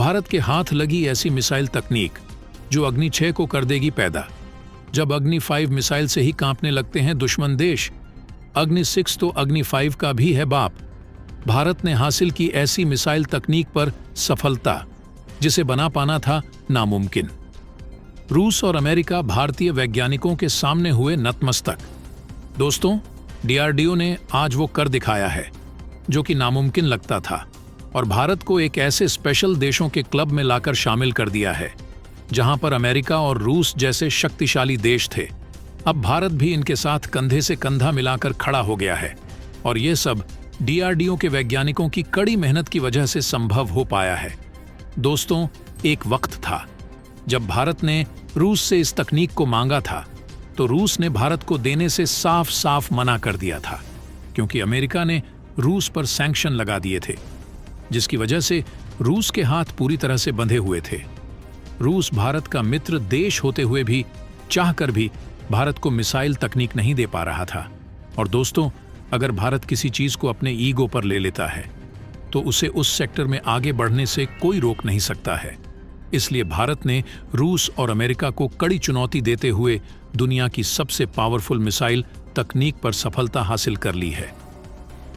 भारत के हाथ लगी ऐसी मिसाइल तकनीक जो अग्नि 6 को कर देगी पैदा। जब अग्नि 5 मिसाइल से ही कांपने लगते हैं दुश्मन देश, अग्नि 6 तो अग्नि 5 का भी है बाप। भारत ने हासिल की ऐसी मिसाइल तकनीक पर सफलता जिसे बना पाना था नामुमकिन। रूस और अमेरिका भारतीय वैज्ञानिकों के सामने हुए नतमस्तक। दोस्तों, डीआरडीओ ने आज वो कर दिखाया है जो कि नामुमकिन लगता था, और भारत को एक ऐसे स्पेशल देशों के क्लब में लाकर शामिल कर दिया है जहां पर अमेरिका और रूस जैसे शक्तिशाली देश थे। अब भारत भी इनके साथ कंधे से कंधा मिलाकर खड़ा हो गया है, और ये सब डीआरडीओ के वैज्ञानिकों की कड़ी मेहनत की वजह से संभव हो पाया है। दोस्तों, एक वक्त था जब भारत ने रूस से इस तकनीक को मांगा था, तो रूस ने भारत को देने से साफ साफ मना कर दिया था, क्योंकि अमेरिका ने रूस पर सैंक्शन लगा दिए थे, जिसकी वजह से रूस के हाथ पूरी तरह से बंधे हुए थे। रूस भारत का मित्र देश होते हुए भी चाहकर भी भारत को मिसाइल तकनीक नहीं दे पा रहा था। और दोस्तों, अगर भारत किसी चीज को अपने ईगो पर ले लेता है तो उसे उस सेक्टर में आगे बढ़ने से कोई रोक नहीं सकता है। इसलिए भारत ने रूस और अमेरिका को कड़ी चुनौती देते हुए दुनिया की सबसे पावरफुल मिसाइल तकनीक पर सफलता हासिल कर ली है।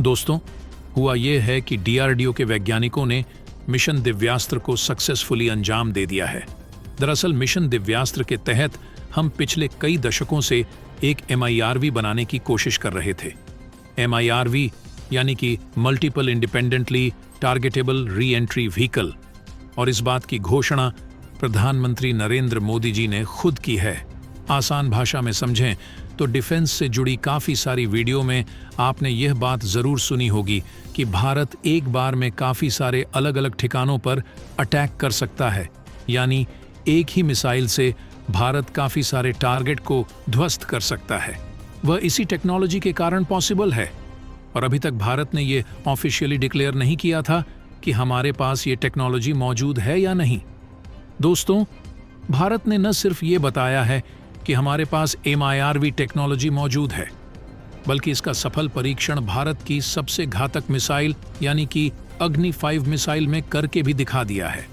दोस्तों, हुआ यह है कि डीआरडीओ के वैज्ञानिकों ने मिशन दिव्यास्त्र को सक्सेसफुली अंजाम दे दिया है। दरअसल मिशन दिव्यास्त्र के तहत हम पिछले कई दशकों से एक MIRV बनाने की कोशिश कर रहे थे। MIRV यानी कि multiple independently targetable re entry vehicle, और इस बात की घोषणा प्रधानमंत्री नरेंद्र मोदी जी ने खुद की है। आसान भाषा में समझें तो डिफेंस से जुड़ी काफ़ी सारी वीडियो में आपने यह बात ज़रूर सुनी होगी कि भारत एक बार में काफ़ी सारे अलग अलग ठिकानों पर अटैक कर सकता है, यानी एक ही मिसाइल से भारत काफ़ी सारे टारगेट को ध्वस्त कर सकता है। वह इसी टेक्नोलॉजी के कारण पॉसिबल है, और अभी तक भारत ने ये ऑफिशियली डिक्लेयर नहीं किया था कि हमारे पास ये टेक्नोलॉजी मौजूद है या नहीं। दोस्तों, भारत ने न सिर्फ ये बताया है कि हमारे पास MIRV टेक्नोलॉजी मौजूद है, बल्कि इसका सफल परीक्षण भारत की सबसे घातक मिसाइल यानी कि अग्नि 5 मिसाइल में करके भी दिखा दिया है।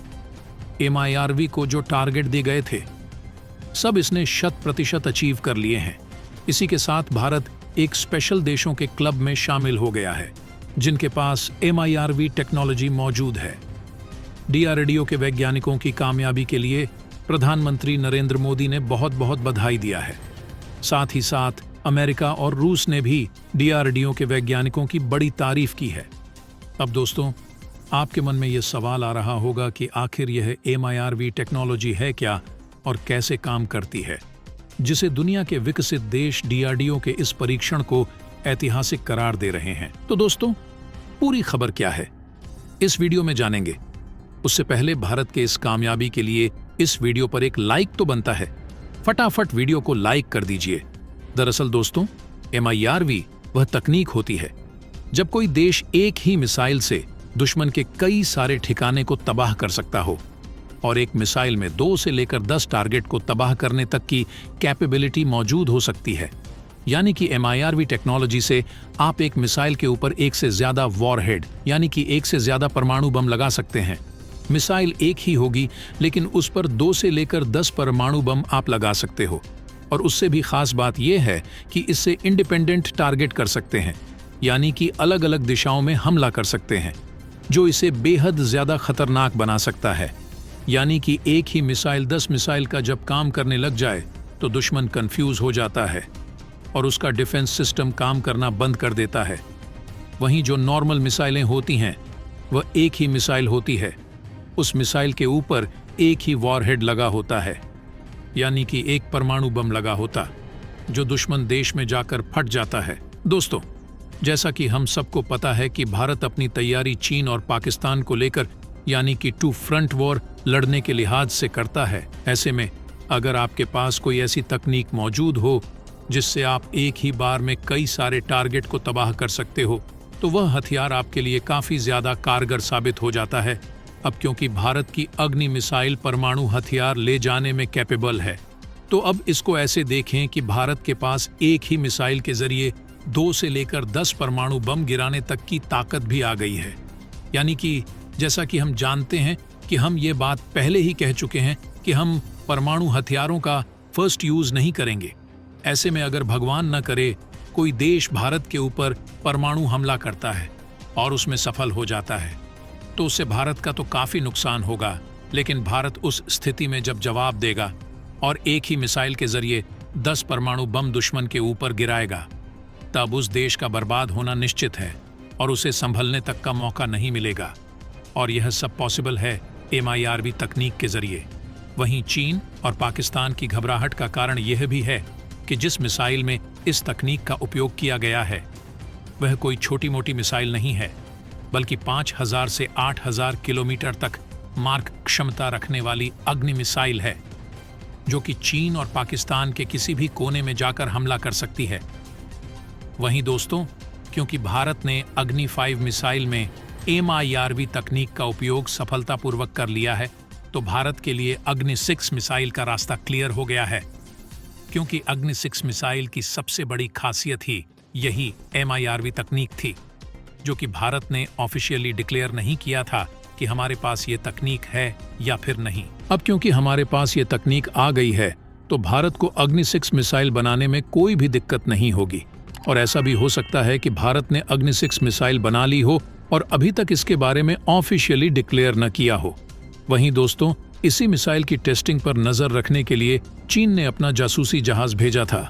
MIRV को जो टारगेट दिए गए थे, सब इसने 100% अचीव कर लिए हैं। इसी के साथ भारत एक स्पेशल देशों के क्लब में शामिल हो गया है जिनके पास MIRV टेक्नोलॉजी मौजूद है। डीआरडीओ के वैज्ञानिकों की कामयाबी के लिए प्रधानमंत्री नरेंद्र मोदी ने बहुत बहुत बधाई दिया है। साथ ही साथ अमेरिका और रूस ने भी डीआरडीओ के वैज्ञानिकों की बड़ी तारीफ की है। अब दोस्तों, आपके मन में यह सवाल आ रहा होगा कि आखिर यह MIRV टेक्नोलॉजी है क्या और कैसे काम करती है, जिसे दुनिया के विकसित देश डीआरडीओ के इस परीक्षण को ऐतिहासिक करार दे रहे हैं। तो दोस्तों, पूरी खबर क्या है, इस वीडियो में जानेंगे। उससे पहले भारत के इस कामयाबी के लिए इस वीडियो पर एक लाइक तो बनता है। फटाफट वीडियो को लाइक कर दीजिए। दरअसल दोस्तों, MIRV वह तकनीक होती है जब कोई देश एक ही मिसाइल से दुश्मन के कई सारे ठिकाने को तबाह कर सकता हो, और एक मिसाइल में 2 से लेकर 10 टारगेट को तबाह करने तक की कैपेबिलिटी मौजूद हो सकती है। यानी कि MIRV टेक्नोलॉजी से आप एक मिसाइल के ऊपर एक से ज्यादा वॉरहेड यानी कि एक से ज्यादा परमाणु बम लगा सकते हैं। मिसाइल एक ही होगी, लेकिन उस पर 2 से लेकर 10 परमाणु बम आप लगा सकते हो। और उससे भी खास बात यह है कि इससे इंडिपेंडेंट टारगेट कर सकते हैं, यानी कि अलग अलग दिशाओं में हमला कर सकते हैं, जो इसे बेहद ज्यादा खतरनाक बना सकता है। यानी कि एक ही मिसाइल 10 मिसाइल का जब काम करने लग जाए तो दुश्मन कंफ्यूज हो जाता है और उसका डिफेंस सिस्टम काम करना बंद कर देता है। वहीं जो नॉर्मल मिसाइलें होती हैं, वह एक ही मिसाइल होती है, उस मिसाइल के ऊपर एक ही वॉरहेड लगा होता है, यानी कि एक परमाणु बम लगा होता, जो दुश्मन देश में जाकर फट जाता है। दोस्तों, जैसा कि हम सबको पता है कि भारत अपनी तैयारी चीन और पाकिस्तान को लेकर यानी कि 2 फ्रंट वॉर लड़ने के लिहाज से करता है। ऐसे में अगर आपके पास कोई ऐसी तकनीक मौजूद हो जिससे आप एक ही बार में कई सारे टारगेट को तबाह कर सकते हो, तो वह हथियार आपके लिए काफी ज्यादा कारगर साबित हो जाता है। अब क्योंकि भारत की अग्नि मिसाइल परमाणु हथियार ले जाने में कैपेबल है, तो अब इसको ऐसे देखें कि भारत के पास एक ही मिसाइल के जरिए 2 से लेकर 10 परमाणु बम गिराने तक की ताकत भी आ गई है। यानी कि जैसा कि हम जानते हैं कि हम ये बात पहले ही कह चुके हैं कि हम परमाणु हथियारों का फर्स्ट यूज नहीं करेंगे। ऐसे में अगर भगवान न करे कोई देश भारत के ऊपर परमाणु हमला करता है और उसमें सफल हो जाता है, तो उससे भारत का तो काफी नुकसान होगा। लेकिन भारत उस स्थिति में जब जवाब देगा और एक ही मिसाइल के जरिए 10 परमाणु बम दुश्मन के ऊपर गिराएगा, तब उस देश का बर्बाद होना निश्चित है और उसे संभलने तक का मौका नहीं मिलेगा। और यह सब पॉसिबल है MIRV तकनीक के जरिए। वहीं चीन और पाकिस्तान की घबराहट का कारण यह भी है कि जिस मिसाइल में इस तकनीक का उपयोग किया गया है वह कोई छोटी मोटी मिसाइल नहीं है, बल्कि 5000 से 8000 किलोमीटर तक मार्क क्षमता रखने वाली अग्नि मिसाइल है, जो कि चीन और पाकिस्तान के किसी भी कोने में जाकर हमला कर सकती है। वहीं दोस्तों, क्योंकि भारत ने अग्नि 5 मिसाइल में MIRV तकनीक का उपयोग सफलतापूर्वक कर लिया है, तो भारत के लिए अग्नि 6 मिसाइल का रास्ता क्लियर हो गया है। क्योंकि अग्नि 6 मिसाइल की सबसे बड़ी खासियत ही यही MIRV तकनीक थी, जो कि भारत ने ऑफिशियली डिक्लेयर नहीं किया था कि हमारे पास ये तकनीक है या फिर नहीं। अब क्योंकि हमारे पास ये तकनीक आ गई है, तो भारत को अग्नि 6 मिसाइल बनाने में कोई भी दिक्कत नहीं होगी। और ऐसा भी हो सकता है कि भारत ने अग्नि 6 मिसाइल बना ली हो और अभी तक इसके बारे में ऑफिशियली डिक्लेयर न किया हो। वहीं दोस्तों, इसी मिसाइल की टेस्टिंग पर नजर रखने के लिए चीन ने अपना जासूसी जहाज भेजा था।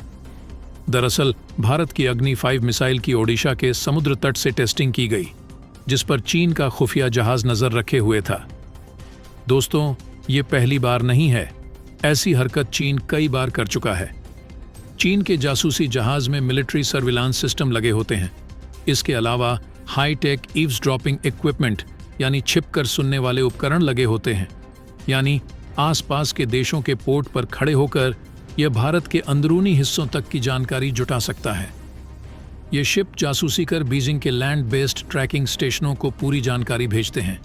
दरअसल भारत की अग्नि 5 मिसाइल की ओडिशा के समुद्र तट से टेस्टिंग की गई, जिस पर चीन का खुफिया जहाज नजर रखे हुए था। दोस्तों, ये पहली बार नहीं है, ऐसी हरकत चीन कई बार कर चुका है। चीन के जासूसी जहाज में मिलिट्री सर्विलांस सिस्टम लगे होते हैं। इसके अलावा हाईटेक ईव्सड्रॉपिंग इक्विपमेंट यानी छिपकर सुनने वाले उपकरण लगे होते हैं। यानी आसपास के देशों के पोर्ट पर खड़े होकर यह भारत के अंदरूनी हिस्सों तक की जानकारी जुटा सकता है। ये शिप जासूसी कर बीजिंग के लैंड बेस्ड ट्रैकिंग स्टेशनों को पूरी जानकारी भेजते हैं।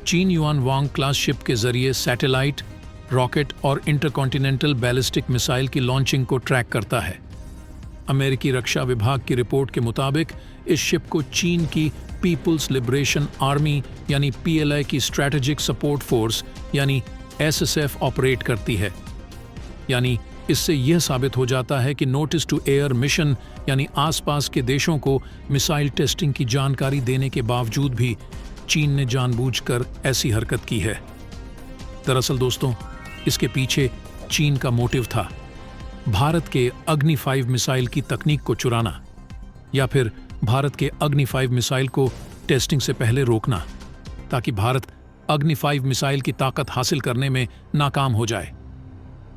चीन युआन वांग क्लास शिप के जरिए सैटेलाइट, रॉकेट और इंटरकॉन्टिनेंटल बैलिस्टिक मिसाइल की लॉन्चिंग को ट्रैक करता है। अमेरिकी रक्षा विभाग की रिपोर्ट के मुताबिक इस शिप को चीन की पीपुल्स लिबरेशन आर्मी यानी PLA की स्ट्रैटेजिक सपोर्ट फोर्स यानी SSF ऑपरेट करती है। यानी इससे यह साबित हो जाता है कि नोटिस टू एयर मिशन यानी आसपास के देशों को मिसाइल टेस्टिंग की जानकारी देने के बावजूद भी चीन ने जानबूझकर ऐसी हरकत की है। दरअसल दोस्तों, इसके पीछे चीन का मोटिव था भारत के अग्नि 5 मिसाइल की तकनीक को चुराना, या फिर भारत के अग्नि 5 मिसाइल को टेस्टिंग से पहले रोकना, ताकि भारत अग्नि 5 मिसाइल की ताकत हासिल करने में नाकाम हो जाए।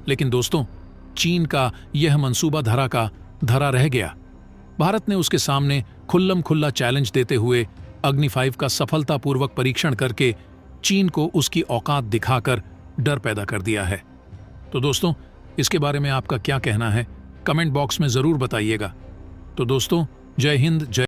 लेकिन दोस्तों, चीन का यह मंसूबा धरा रह गया। भारत ने उसके सामने खुल्लम खुल्ला चैलेंज देते हुए अग्नि 5 का सफलतापूर्वक परीक्षण करके चीन को उसकी औकात दिखाकर डर पैदा कर दिया है। तो दोस्तों, इसके बारे में आपका क्या कहना है, कमेंट बॉक्स में जरूर बताइएगा। तो दोस्तों, जय हिंद, जय